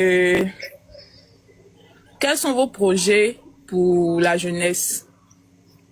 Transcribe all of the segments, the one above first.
Euh, quels sont vos projets pour la jeunesse?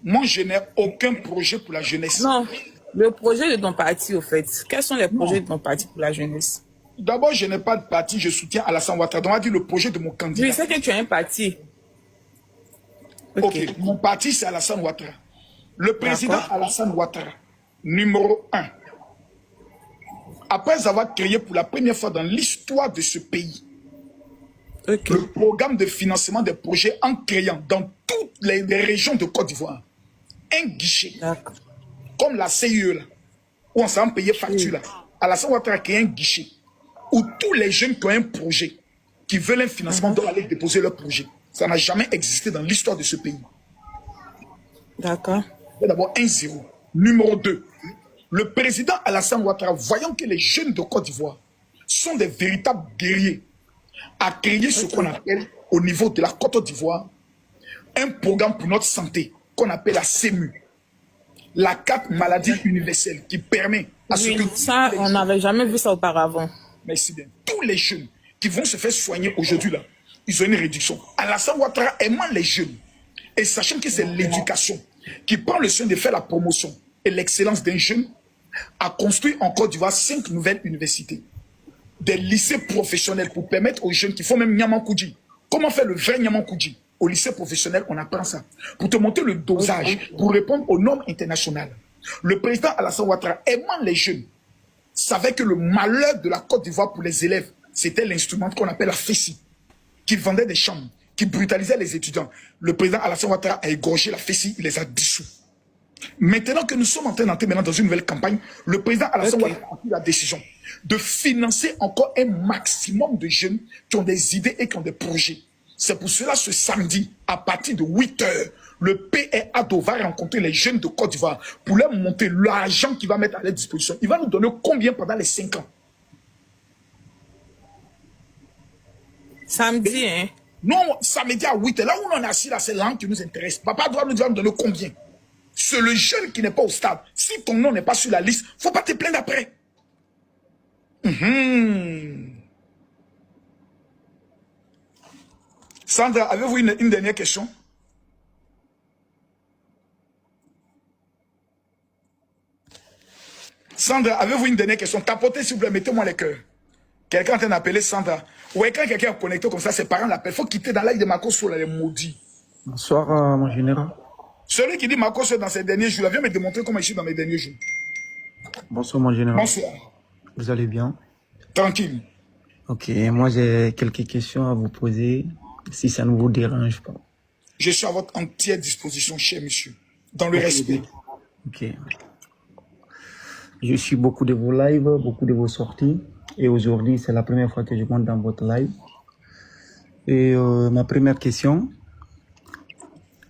Moi, je n'ai aucun projet pour la jeunesse. Non, le projet de ton parti, au fait. Quels sont les projets Non. de ton parti pour la jeunesse? D'abord, je n'ai pas de parti, je soutiens Alassane Ouattara. Donc, on va dire le projet de mon candidat. Oui, c'est que tu as un parti. Ok, mon parti, c'est Alassane Ouattara. Le président Alassane Ouattara, numéro 1. Après avoir créé pour la première fois dans l'histoire de ce pays le programme de financement des projets en créant dans toutes les régions de Côte d'Ivoire un guichet, comme la CIE, là, où on s'en payer facture. Là. Alassane Ouattara a créé un guichet où tous les jeunes qui ont un projet, qui veulent un financement, doivent aller déposer leur projet. Ça n'a jamais existé dans l'histoire de ce pays. D'accord. D'abord, 1-0. Numéro 2. Le président Alassane Ouattara, voyant que les jeunes de Côte d'Ivoire sont des véritables guerriers, a créé ce qu'on appelle, au niveau de la Côte d'Ivoire, un programme pour notre santé qu'on appelle la CEMU, la carte maladie universelle, qui permet à ce que... Ça, on n'avait jamais vu ça auparavant. Merci bien. Tous les jeunes qui vont se faire soigner aujourd'hui, là, ils ont une réduction. Alassane Ouattara aimant les jeunes et sachant que c'est l'éducation qui prend le soin de faire la promotion et l'excellence d'un jeune, a construit en Côte d'Ivoire 5 nouvelles universités, des lycées professionnels pour permettre aux jeunes qui font même Niamankoudji. Comment faire le vrai Niamankoudji? Au lycée professionnel, on apprend ça. Pour te montrer le dosage, pour répondre aux normes internationales. Le président Alassane Ouattara, aimant les jeunes, savait que le malheur de la Côte d'Ivoire pour les élèves, c'était l'instrument qu'on appelle la FESI, qui vendait des chambres, qui brutalisait les étudiants. Le président Alassane Ouattara a égorgé la FESI, il les a dissous. Maintenant que nous sommes en train d'entrer dans une nouvelle campagne, le président Alassane Ouattara a pris la décision de financer encore un maximum de jeunes qui ont des idées et qui ont des projets. C'est pour cela, ce samedi, à partir de 8 h, le PRADO va rencontrer les jeunes de Côte d'Ivoire pour leur montrer l'argent qu'il va mettre à leur disposition. Il va nous donner combien pendant les 5 ans? Samedi, hein? Non, samedi à 8 h, là où on est assis, là, c'est l'an qui nous intéresse. Papa doit nous donner combien? C'est le jeune qui n'est pas au stade. Si ton nom n'est pas sur la liste, il ne faut pas te plaindre après. Sandra, avez-vous une dernière question? Sandra, avez-vous une dernière question? Tapotez s'il vous plaît, mettez-moi les cœurs. Quelqu'un est en train d'appeler Sandra. Ouais, quand quelqu'un est connecté comme ça, ses parents l'appellent. Il faut quitter dans l'ail de Makosso, là, les maudits. Bonsoir, mon général. Celui qui dit Makosso dans ses derniers jours, viens me démontrer comment je suis dans mes derniers jours. Bonsoir, mon général. Bonsoir. Vous allez bien? Tranquille. Ok, moi j'ai quelques questions à vous poser, si ça ne vous dérange pas. Je suis à votre entière disposition, cher monsieur, dans le respect. Ok. Je suis beaucoup de vos lives, beaucoup de vos sorties, et aujourd'hui c'est la première fois que je monte dans votre live. Et ma première question,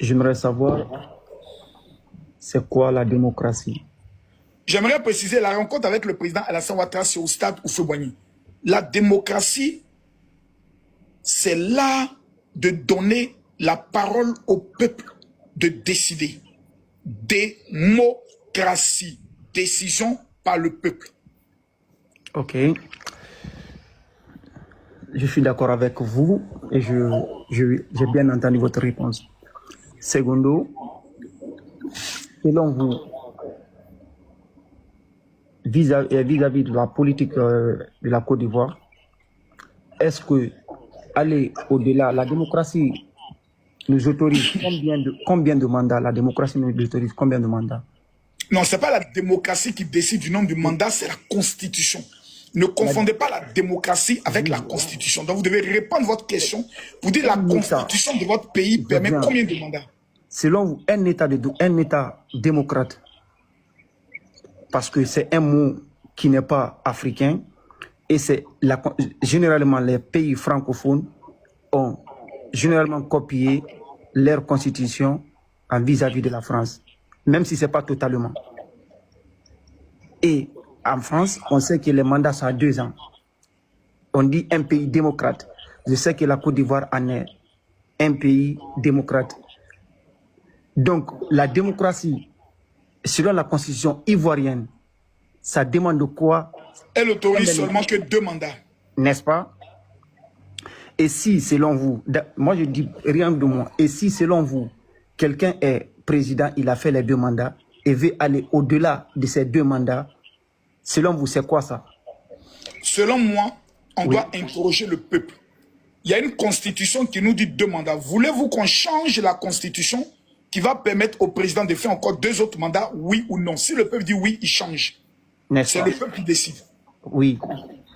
j'aimerais savoir, c'est quoi la démocratie? J'aimerais préciser, la rencontre avec le président Alassane Ouattara, c'est au stade Houphouët-Boigny. La démocratie, c'est l'art de donner la parole au peuple de décider. Démocratie, décision par le peuple. Ok. Je suis d'accord avec vous et j'ai bien entendu votre réponse. Secondo, selon vous, vis-à-vis de la politique de la Côte d'Ivoire, est-ce que aller au-delà, la démocratie nous autorise combien de mandats? La démocratie nous autorise combien de mandats? Non, ce n'est pas la démocratie qui décide du nombre de mandats, c'est la Constitution. Ne confondez pas la démocratie avec la Constitution. Donc vous devez répondre à votre question pour dire la Constitution de votre pays permet combien de mandats? Selon vous, un État démocrate, parce que c'est un mot qui n'est pas africain, et c'est généralement les pays francophones ont généralement copié leur constitution en vis-à-vis de la France, même si ce n'est pas totalement. Et en France, on sait que les mandats sont à 2 ans. On dit un pays démocrate. Je sais que la Côte d'Ivoire en est un pays démocrate. Donc, la démocratie, selon la constitution ivoirienne, ça demande quoi? Elle autorise seulement que 2 mandats. N'est-ce pas? Et si, selon vous, moi je dis rien de moi, et si, selon vous, quelqu'un est président, il a fait les 2 mandats et veut aller au-delà de ces 2 mandats, selon vous, c'est quoi ça? Selon moi, on doit interroger le peuple. Il y a une constitution qui nous dit 2 mandats. Voulez-vous qu'on change la constitution qui va permettre au président de faire encore 2 autres mandats, oui ou non? Si le peuple dit oui, il change. C'est le peuple qui décide. Oui.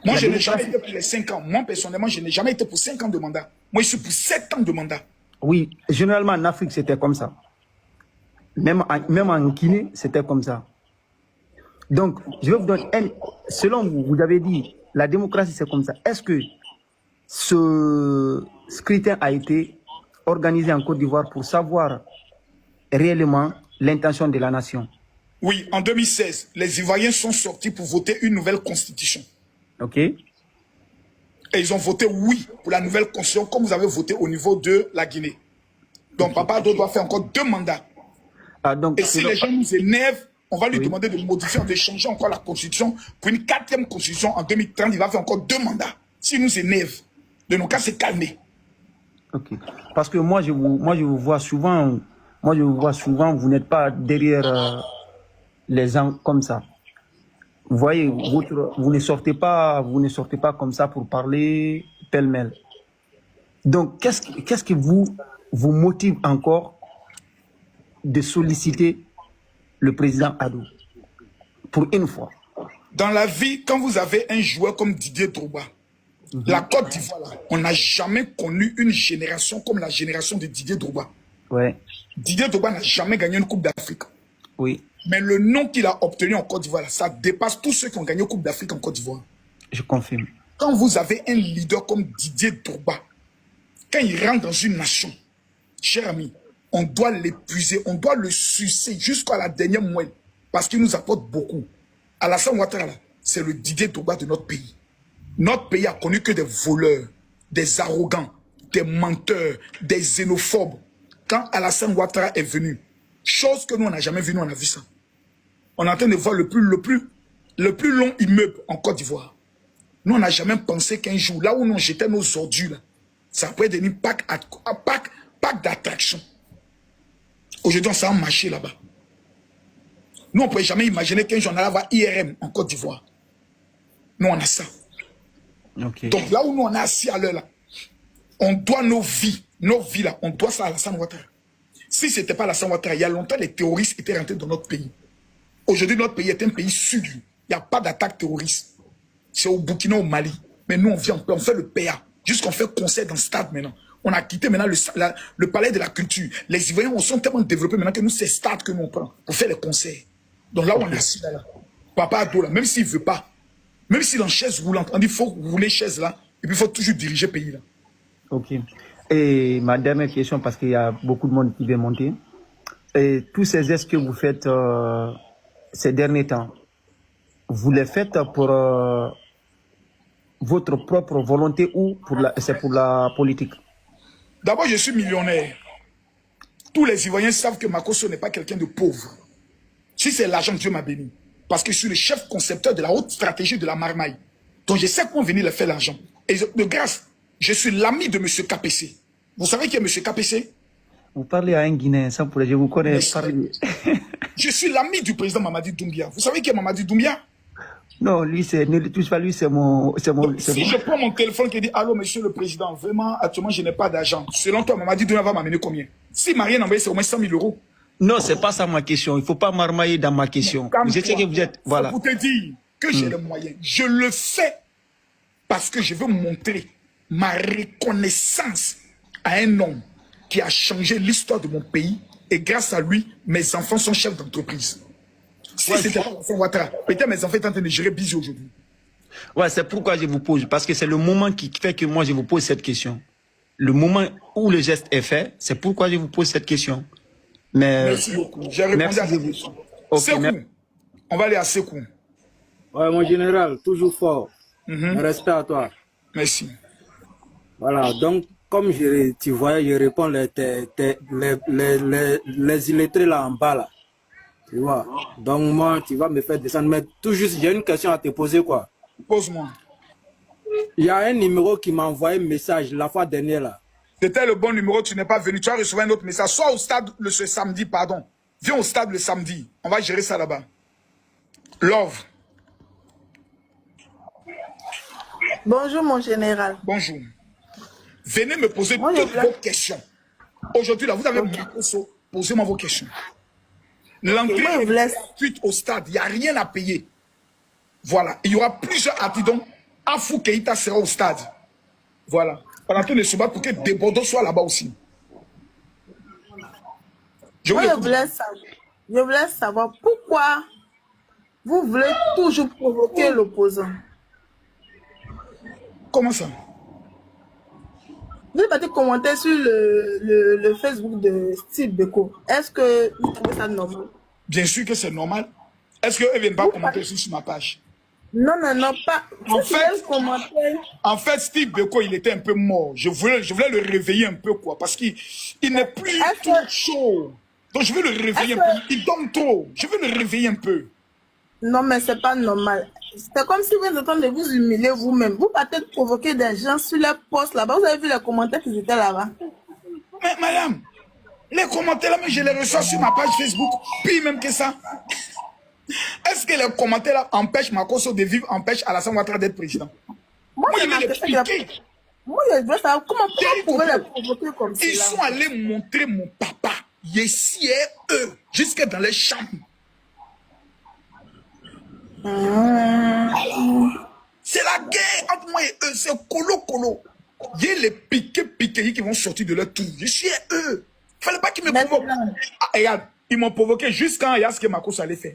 Moi, je n'ai jamais été pour les 5 ans. Moi, personnellement, je n'ai jamais été pour 5 ans de mandat. Moi, je suis pour 7 ans de mandat. Oui, généralement en Afrique, c'était comme ça. Même en Guinée, c'était comme ça. Donc, je vais vous donner selon vous, vous avez dit, la démocratie, c'est comme ça. Est-ce que ce scrutin a été organisé en Côte d'Ivoire pour savoir réellement l'intention de la nation? Oui, en 2016, les Ivoiriens sont sortis pour voter une nouvelle constitution. OK. Et ils ont voté oui pour la nouvelle constitution, comme vous avez voté au niveau de la Guinée. Donc, Papa Ado doit faire encore 2 mandats. Ah, donc, et si les gens nous énervent, on va lui demander de modifier, de changer encore la constitution pour une 4e constitution en 2030. Il va faire encore 2 mandats. S'il nous énerve, de nos cas, c'est calmer. Ok. Parce que moi, je vous vois souvent, vous n'êtes pas derrière les gens comme ça. Vous voyez, vous ne sortez pas comme ça pour parler pêle-mêle. Donc, qu'est-ce qui vous motive encore de solliciter le président Ado pour une fois? Dans la vie, quand vous avez un joueur comme Didier Drogba, la Côte d'Ivoire, on n'a jamais connu une génération comme la génération de Didier Drogba. Ouais. Didier Drogba n'a jamais gagné une Coupe d'Afrique. Oui. Mais le nom qu'il a obtenu en Côte d'Ivoire, ça dépasse tous ceux qui ont gagné une Coupe d'Afrique en Côte d'Ivoire. Je confirme. Quand vous avez un leader comme Didier Drogba, quand il rentre dans une nation, cher ami, on doit l'épuiser, on doit le sucer jusqu'à la dernière moelle, parce qu'il nous apporte beaucoup. Alassane Ouattara, c'est le Didier Drogba de notre pays. Notre pays a connu que des voleurs, des arrogants, des menteurs, des xénophobes. Quand Alassane Ouattara est venu, chose que nous on n'a jamais vu, nous on a vu ça. On est en train de voir le plus long immeuble en Côte d'Ivoire. Nous on n'a jamais pensé qu'un jour, là où nous jetait nos ordures, là, ça pourrait devenir parc d'attraction. Aujourd'hui, on s'est marché là-bas. Nous, on ne pouvait jamais imaginer qu'un jour, on allait avoir IRM en Côte d'Ivoire. Nous, on a ça. Okay. Donc, là où nous, on est assis à l'heure, là, on doit nos vies là, on doit ça à Alassane Ouattara. Si ce n'était pas Alassane Ouattara, il y a longtemps, les terroristes étaient rentrés dans notre pays. Aujourd'hui, notre pays est un pays sûr. Il n'y a pas d'attaque terroriste. C'est au Burkina, au Mali. Mais nous, on vient, on fait le PA. Jusqu'on fait concert dans le stade maintenant. On a quitté maintenant le palais de la culture. Les Ivoiriens sont tellement développés maintenant que nous, c'est stade que nous on prend pour faire les concerts. Donc là, on est assis là. Papa Ado, là, même s'il ne veut pas, même s'il est en chaise roulante, on dit qu'il faut rouler chaise là, et puis il faut toujours diriger le pays là. Ok. Et ma dernière question, parce qu'il y a beaucoup de monde qui veut monter. Et tous ces gestes que vous faites ces derniers temps, vous les faites pour votre propre volonté ou c'est pour la politique? D'abord, je suis millionnaire. Tous les Ivoiriens savent que Makosso n'est pas quelqu'un de pauvre. Si c'est l'argent, Dieu m'a béni. Parce que je suis le chef concepteur de la haute stratégie de la marmaille. Donc je sais comment venir faire l'argent. Et de grâce, je suis l'ami de M. KPC. Vous savez qui est M. KPC? Vous parlez à un Guinéen, ça pourrait, je vous connais. Je suis l'ami du président Mamadi Doumbia. Vous savez qui est Mamadi Doumbia? Non, lui, ne le touche pas, lui, c'est mon... Si je prends mon téléphone qui dit « Allô, monsieur le président, vraiment, actuellement, je n'ai pas d'argent. Selon toi, Mamadi Doumbia va m'amener combien? Si m'a rien envoyé, c'est au moins 100 000 euros. » Non, c'est pas ça ma question. Il ne faut pas marmailler dans ma question. Je sais que vous êtes... Voilà. Pour te dire que j'ai les moyens. Je le fais parce que je veux montrer ma reconnaissance à un homme qui a changé l'histoire de mon pays. Et grâce à lui, mes enfants sont chefs d'entreprise. Si c'était pas Alassane Ouattara, peut-être mes enfants étaient en train de gérer Busy aujourd'hui. Ouais, c'est pourquoi je vous pose. Parce que c'est le moment qui fait que moi, je vous pose cette question. Le moment où le geste est fait, c'est pourquoi je vous pose cette question. Mais... Merci beaucoup. J'ai répondu à cette question. Sekou, on va aller à Sekou. Ouais, mon général, toujours fort. Respect à toi. Merci. Voilà, donc, comme tu voyais, je réponds les illettrés là en bas là. Tu vois. Donc moi, tu vas me faire descendre. Mais tout juste, j'ai une question à te poser quoi. Pose-moi. Il y a un numéro qui m'a envoyé un message la fois dernière là. C'était le bon numéro, tu n'es pas venu. Tu as reçu un autre message. Soit au stade ce samedi, pardon. Viens au stade le samedi. On va gérer ça là-bas. Love. Bonjour, mon général. Bonjour. Venez me poser Moi, toutes vos questions. Aujourd'hui, là, vous avez posez-moi vos questions. L'entrée Moi, je vous laisse. suite au stade, il n'y a rien à payer. Voilà. Il y aura plusieurs attendants. Afou Keïta sera au stade. Voilà. On est en train de se battre pour que Desbordeaux soit là-bas aussi. Moi, je voulais savoir pourquoi vous voulez toujours provoquer l'opposant. Comment ça? Vous avez commenté sur le Facebook de Steve Beko. Est-ce que vous trouvez ça normal? Bien sûr que c'est normal. Est-ce qu'eux ne viennent pas commenter aussi sur ma page? Non, pas. En fait, Steve Beko, il était un peu mort. Je voulais le réveiller un peu, quoi, parce qu'il n'est plus tout chaud. Donc, je veux le réveiller un peu. Il donne trop. Je veux le réveiller un peu. Non, mais c'est pas normal. C'est comme si vous êtes en train de vous humilier vous-même. Vous partez provoquer des gens sur les posts là-bas. Vous avez vu les commentaires qui étaient là-bas? Mais madame, les commentaires là, mais je les reçois sur ma page Facebook. Puis même que ça. Est-ce que les commentaires là empêchent Makosso de vivre, empêchent Alassane Ouattara d'être président? Moi, je vais les piquer. Moi, je veux savoir comment vous pouvez les provoquer comme ça. Ils sont allés montrer mon papa, Yessi et eux, jusque dans les chambres. C'est la guerre entre moi et eux, c'est colo. Il y a les piqués qui vont sortir de leur tour. Je suis eux. Il ne fallait pas qu'ils me provoquent. Ah, regarde, ils m'ont provoqué jusqu'à il y a ce que Makosso allait faire.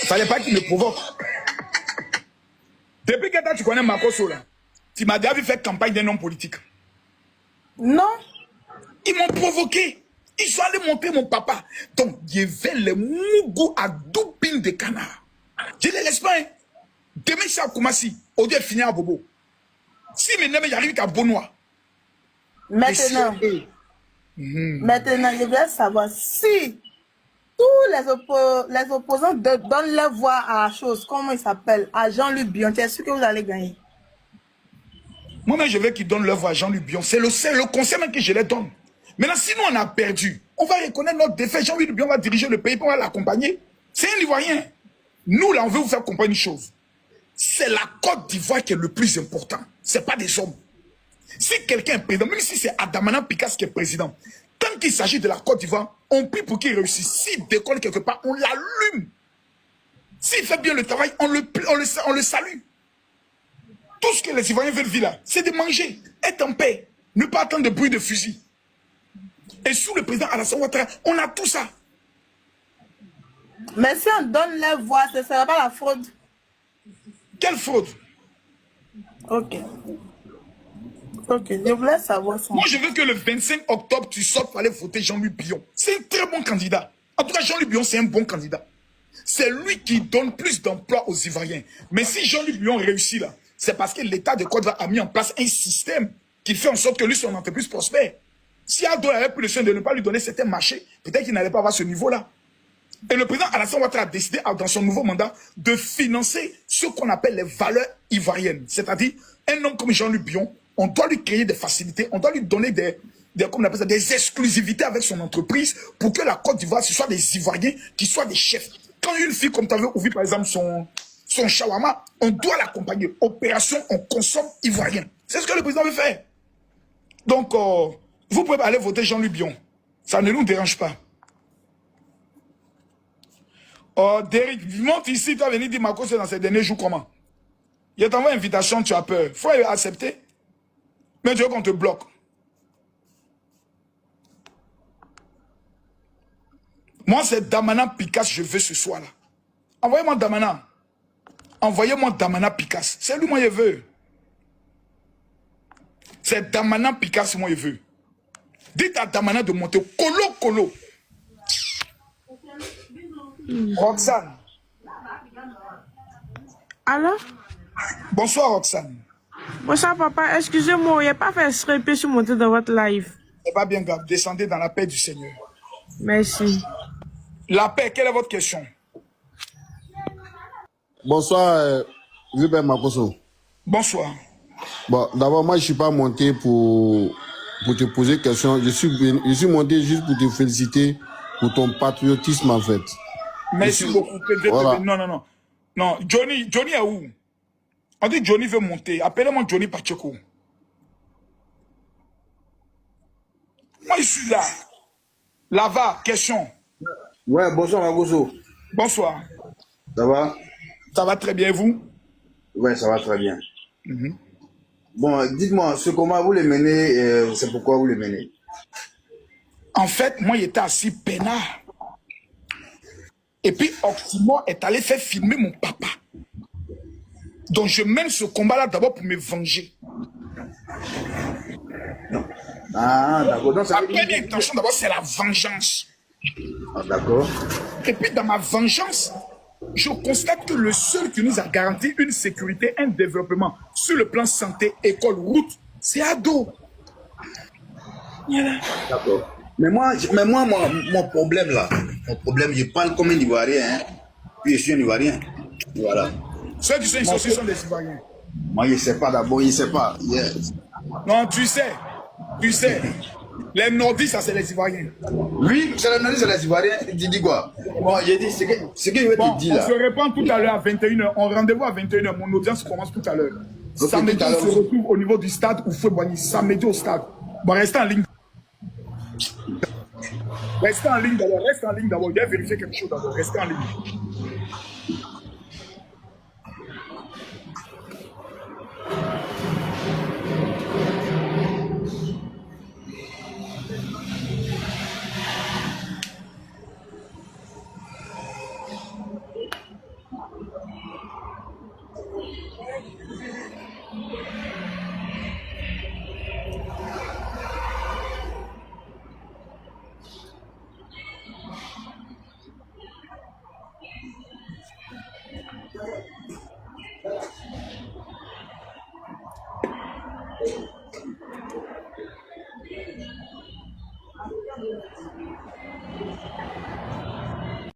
Il ne fallait pas qu'ils me provoquent. Depuis que tu connais Makosso là, tu m'as déjà vu faire campagne d'un homme politique. Non. Ils m'ont provoqué. Ils sont allés montrer mon papa. Donc, il y avait les mougous à doupine de canard. Je ne les laisse pas. Hein. Demain, c'est à Koumassi. Au lieu de finir à Bobo. Si maintenant, il arrive qu'à Bonois. Maintenant, je voulais savoir si tous les opposants donnent leur voix à la chose, comment il s'appelle, à Jean-Luc Bion, est-ce que vous allez gagner? Moi-même, je veux qu'ils donnent leur voix à Jean-Luc Bion. C'est le conseil même que je les donne. Maintenant, si nous, on a perdu, on va reconnaître notre défaite. Jean-Luc Bion va diriger le pays, on va l'accompagner. C'est un Ivoirien. Nous, là, on veut vous faire comprendre une chose. C'est la Côte d'Ivoire qui est le plus important. Ce n'est pas des hommes. Si quelqu'un est président, même si c'est Adamana Picasse qui est président, tant qu'il s'agit de la Côte d'Ivoire, on prie pour qu'il réussisse. S'il décolle quelque part, on l'allume. S'il fait bien le travail, on le salue. Tout ce que les Ivoiriens veulent vivre là, c'est de manger, être en paix, ne pas attendre de bruit de fusil. Et sous le président Alassane Ouattara, on a tout ça. Mais si on donne leur voix, ce ne sera pas la fraude. Quelle fraude? Ok, je voulais savoir ça. Moi, je veux que le 25 octobre, tu sortes pour aller voter Jean-Luc Bion. C'est un très bon candidat. En tout cas, Jean-Luc Bion, c'est un bon candidat. C'est lui qui donne plus d'emplois aux Ivoiriens. Mais si Jean-Luc Bion réussit là, c'est parce que l'État de Côte d'Ivoire a mis en place un système qui fait en sorte que lui, son entreprise prospère. Si Ado avait pris le soin de ne pas lui donner certains marchés, peut-être qu'il n'allait pas avoir ce niveau-là. Et le président Alassane Ouattara a décidé, dans son nouveau mandat, de financer ce qu'on appelle les valeurs ivoiriennes. C'est-à-dire, un homme comme Jean-Luc Bion, on doit lui créer des facilités, on doit lui donner comment on appelle ça, des exclusivités avec son entreprise pour que la Côte d'Ivoire, ce soit des Ivoiriens qui soient des chefs. Quand une fille comme tu avais ouvert, par exemple, son shawarma, on doit l'accompagner. Opération, on consomme ivoirien. C'est ce que le président veut faire. Donc, vous pouvez aller voter Jean-Luc Bion. Ça ne nous dérange pas. Oh, Derek, monte ici, tu as venu dire Makosso dans ces derniers jours comment? Il t'envoie une invitation, tu as peur. Il faut accepter. Mais tu veux qu'on te bloque. Moi, c'est Damana Picasse, je veux ce soir-là. Envoyez-moi Damana. Envoyez-moi Damana Picasse. C'est lui, moi, je veux. C'est Damana Picasse, moi, je veux. Dites à Damana de monter. Colo. Roxane. Alors? Bonsoir, Roxane. Bonsoir, papa. Excusez-moi, il n'y a pas fait exprès, je suis monté dans votre live. C'est pas bien grave. Descendez dans la paix du Seigneur. Merci. La paix, quelle est votre question? Bonsoir, Wilbert Makoso. Bonsoir. Bon, d'abord, moi, je ne suis pas monté pour te poser question. Je suis monté juste pour te féliciter pour ton patriotisme, en fait. Merci beaucoup. Voilà. Non. Non, Johnny est où? On dit Johnny veut monter. Appelez-moi Johnny Pacheco. Moi, je suis là. Lava, question. Ouais, bonsoir Magoso. Bonsoir. Ça va? Ça va très bien, et vous? Ouais, ça va très bien. Bon, dites-moi, ce combat, vous le menez, c'est pourquoi vous le menez? En fait, moi, j'étais assis peinard. Et puis, Oxymore est allé faire filmer mon papa. Donc, je mène ce combat-là d'abord pour me venger. Ah, d'accord. Donc, ça Ma veut dire... première intention, d'abord, c'est la vengeance. Ah, d'accord. Et puis, dans ma vengeance, je constate que le seul qui nous a garanti une sécurité, un développement sur le plan santé, école, route, c'est Ado. Voilà. D'accord. Mais moi, mon problème là, je parle comme un Ivoirien, hein. Puis je suis un Ivoirien. Voilà. Ceux qui sont ici sont des Ivoiriens. Moi, je ne sais pas d'abord, je ne sais pas. Non, tu sais. Les Nordistes, ça, c'est les Ivoiriens. Oui, c'est la c'est les Ivoiriens. Tu dis quoi? Bon, j'ai dit, ce que je vais te dire On là. se répand tout à l'heure à 21h. On rendez-vous à 21h. Mon audience commence tout à l'heure. Ok, Samedi, tout à on l'heure. se retrouve au niveau du stade Oufoué-Boigny. Samedi au stade. Bon, restez en ligne. Restez en ligne d'abord. Je vais vérifier quelque chose d'abord. Restez en ligne.